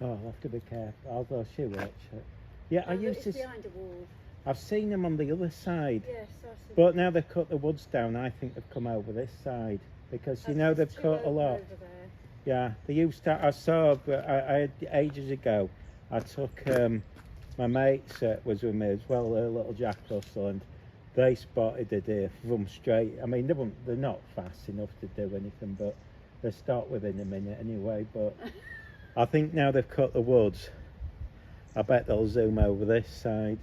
Oh, I'll have to be careful. I'll go shoe watch it. Yeah, I used to. Behind a wall. I've seen them on the other side. Yes, I see. But now they've cut the woods down, I think they've come over this side because you know they've cut a lot. Over there. Yeah, they used to. I saw, but I had ages ago. I took my mates was with me as well, a little Jack Russell, and they spotted a deer from straight. I mean, they're not fast enough to do anything, but they start within a minute anyway. But I think now they've cut the woods, I bet they'll zoom over this side.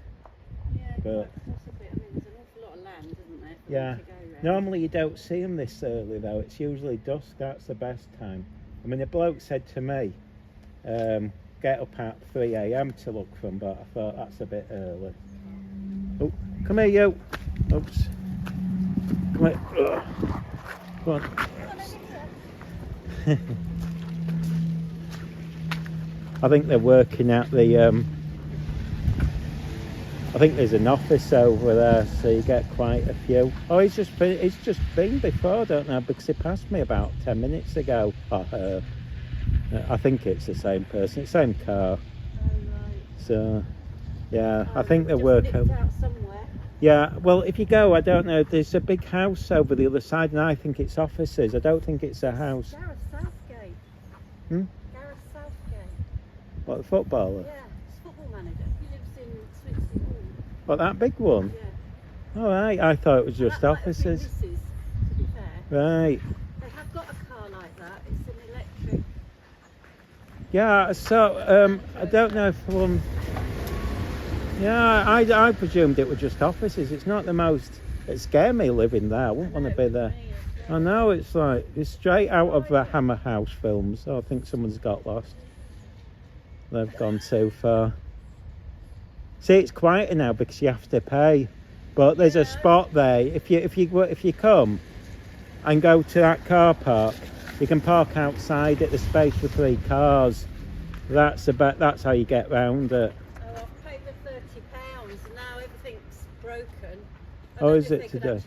Yeah, but possibly. I mean, there's an awful lot of land, isn't there? Yeah. Normally you don't see them this early though. It's usually dusk. That's the best time. I mean, a bloke said to me, get up at 3 a.m. to look for them, but I thought that's a bit early. Oh, come here, you. Oops. Come here. Ugh. Come on. I think they're working at the. I think there's an office over there, so you get quite a few. Oh, he's just been before, I don't know, because he passed me about 10 minutes ago. Or her. I think it's the same person, same car. Oh, right. So, yeah, I think they work out somewhere. Yeah, well, if you go, I don't know, there's a big house over the other side, and I think it's offices. I don't think it's a house. Gareth Southgate. Hmm? Gareth Southgate. What, the footballer? Yeah, he's football manager. He lives in Swinsty. What, that big one? Yeah. All right, I thought it was just offices. To be fair. Right. They have got a car like that. It's an electric. Yeah, so I don't know if one. Yeah, I presumed it were just offices. It's not the most. It scared me living there. I wouldn't want to be there. I know, it's like it's straight out of the Hammer House films. So I think someone's got lost. They've gone too far. See, it's quieter now because you have to pay. But there's a spot there. If you come and go to that car park, you can park outside at the space for 3 cars. That's how you get round it. Oh, I've paid the £30 and now everything's broken. Oh, is it today?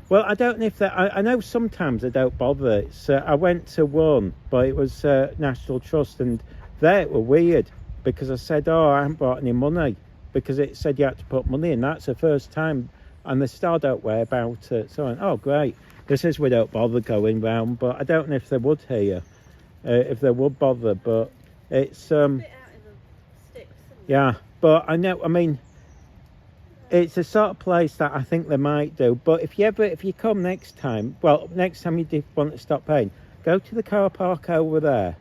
Well, I don't know if that. I know sometimes they don't bother. It's, I went to one, but it was National Trust, and they were weird because I said, "Oh, I haven't brought any money," because it said you had to put money in. That's the first time, and they still don't worry about it. So I went, "Oh, great." This is we don't bother going round, but I don't know if they would here, if they would bother. But it's a bit out in the sticks, yeah. But I know. I mean. It's the sort of place that I think they might do. But if you come next time, well, next time you do want to stop paying, go to the car park over there,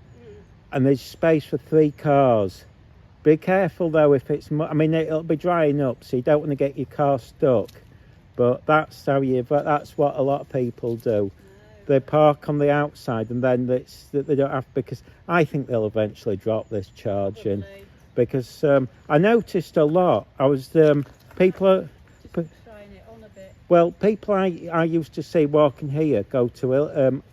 and there's space for 3 cars. Be careful though if it's. I mean, it'll be drying up, so you don't want to get your car stuck. But that's what a lot of people do. No. They park on the outside, and then they don't have, because I think they'll eventually drop this charge in. Because I noticed a lot. I was. People are, trying it on a bit. Well, people I used to see walking here go to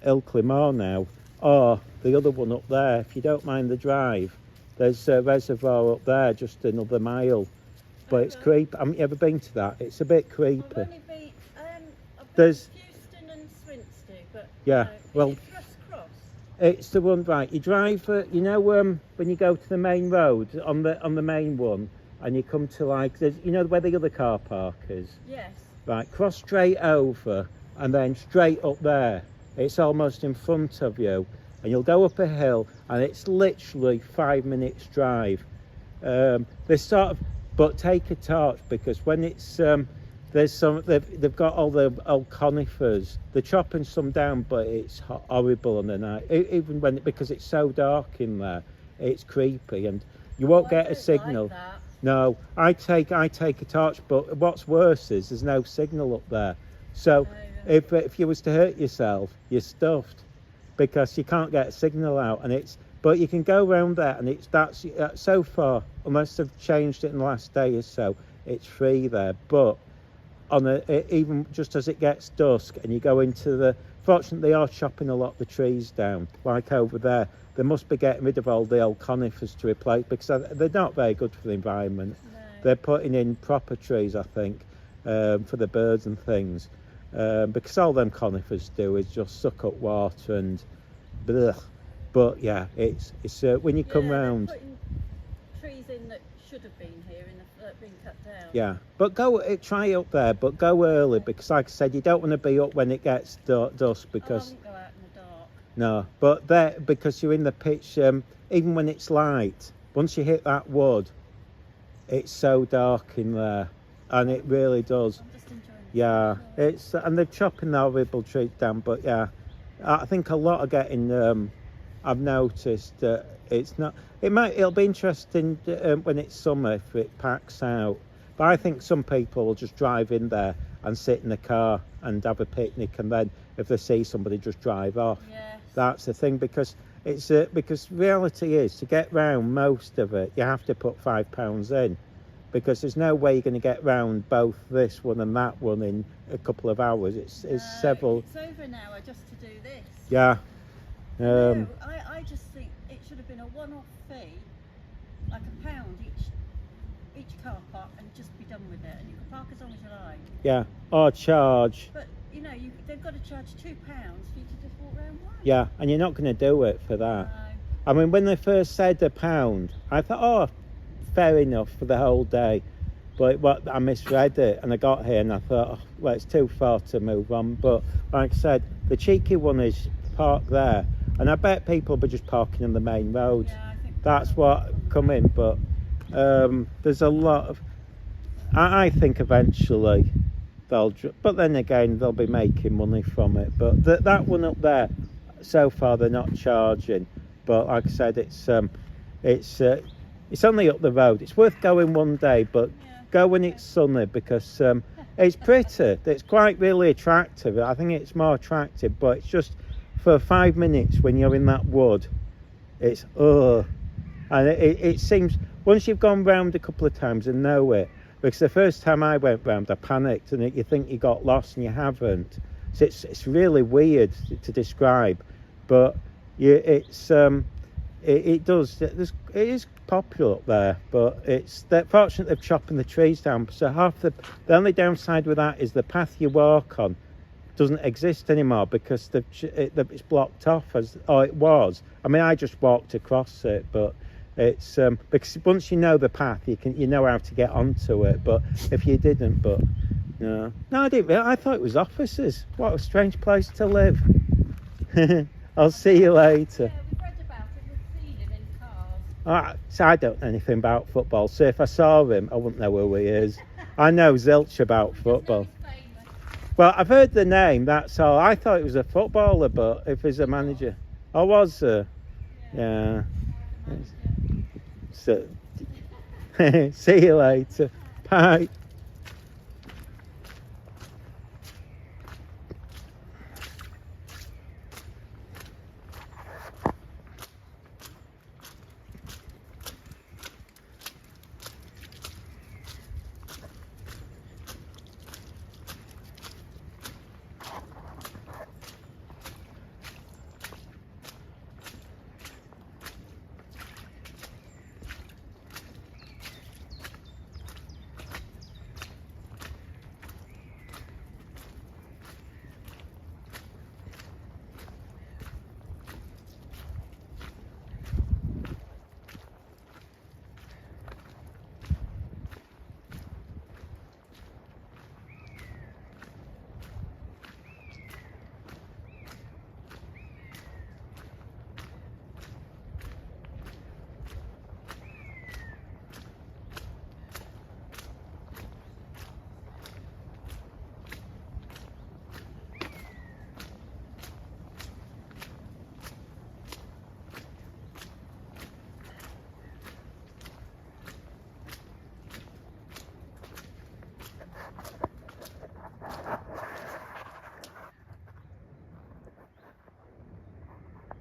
Ilkley Moor now, or the other one up there. If you don't mind the drive, there's a reservoir up there, just another mile. But it's creepy. Haven't you ever been to that? It's a bit creepy. I've only been, there's Houston and Swinsty, but yeah, well, Cross. It's the one, right? You drive, you know, when you go to the main road on the main one. And you come to you know where the other car park is? Yes. Right, cross straight over and then straight up there. It's almost in front of you. And you'll go up a hill and it's literally 5 minutes drive. But take a torch, because when it's, they've got all the old conifers. They're chopping some down, but it's horrible on the night. Even because it's so dark in there, it's creepy and you won't get a signal. Like that. No, I take a torch, but what's worse is there's no signal up there. So if you was to hurt yourself, you're stuffed, because you can't get a signal out, but you can go around there, and that's so far, unless they've changed it in the last day or so, it's free there. But even just as it gets dusk and you go into fortunately they are chopping a lot of the trees down, like over there. They must be getting rid of all the old conifers to replace, because they're not very good for the environment. No. They're putting in proper trees, I think, for the birds and things, because all them conifers do is just suck up water and blech. But yeah, it's when you come round. They're putting trees in that should have been here and have been cut down. Yeah, but try up there, but go early because, like I said, you don't want to be up when it gets dusk because I wouldn't go out in the dark. no. But there, because you're in the pitch, even when it's light, once you hit that wood, it's so dark in there, and it really does. I'm just enjoying it. Yeah, it's and they're chopping the horrible trees down, but yeah, I think a lot are getting. I've noticed that it's not. It'll be interesting when it's summer if it packs out. But I think some people will just drive in there and sit in the car and have a picnic, and then if they see somebody, just drive off. Yes. That's the thing because because reality is to get round most of it, you have to put £5 in. Because there's no way you're going to get round both this one and that one in a couple of hours. It's several. It's over an hour just to do this. Yeah. No, I just think it should have been a one-off fee, like £1 each car park, and just be done with it. And you can park as long as you like. Yeah. Or charge. But you know, they've got to charge £2 for you to just walk around one. Yeah, and you're not going to do it for that. No. I mean, when they first said £1, I thought, oh, fair enough for the whole day. But I misread it, and I got here and I thought, oh, well, it's too far to move on. But like I said, the cheeky one is park there, and I bet people will be just parking on the main road. Yeah, I think That's what come in. But there's a lot of. I think eventually they'll. But then again, they'll be making money from it. But that one up there, so far they're not charging. But like I said, it's only up the road. It's worth going one day, but go when it's sunny because it's pretty. It's quite really attractive. I think it's more attractive, but it's just for 5 minutes when you're in that wood. It's and it seems once you've gone round a couple of times and know it. Because the first time I went round, I panicked, and you think you got lost and you haven't. So it's really weird to describe, but it does. It is popular up there, but they're fortunate they're chopping the trees down. So the only downside with that is the path you walk on doesn't exist anymore because it's blocked off it was. I mean, I just walked across it, but it's because once you know the path, you know how to get onto it. But if you didn't, no, I didn't. I thought it was offices. What a strange place to live. I'll see you later. Yeah, we've read about it. We've seen him in cars. So I don't know anything about football, so if I saw him, I wouldn't know who he is. I know zilch about football. He's famous. Well, I've heard the name, that's all. I thought he was a footballer, but if he's a manager. I was, yeah. So, see you later. Bye.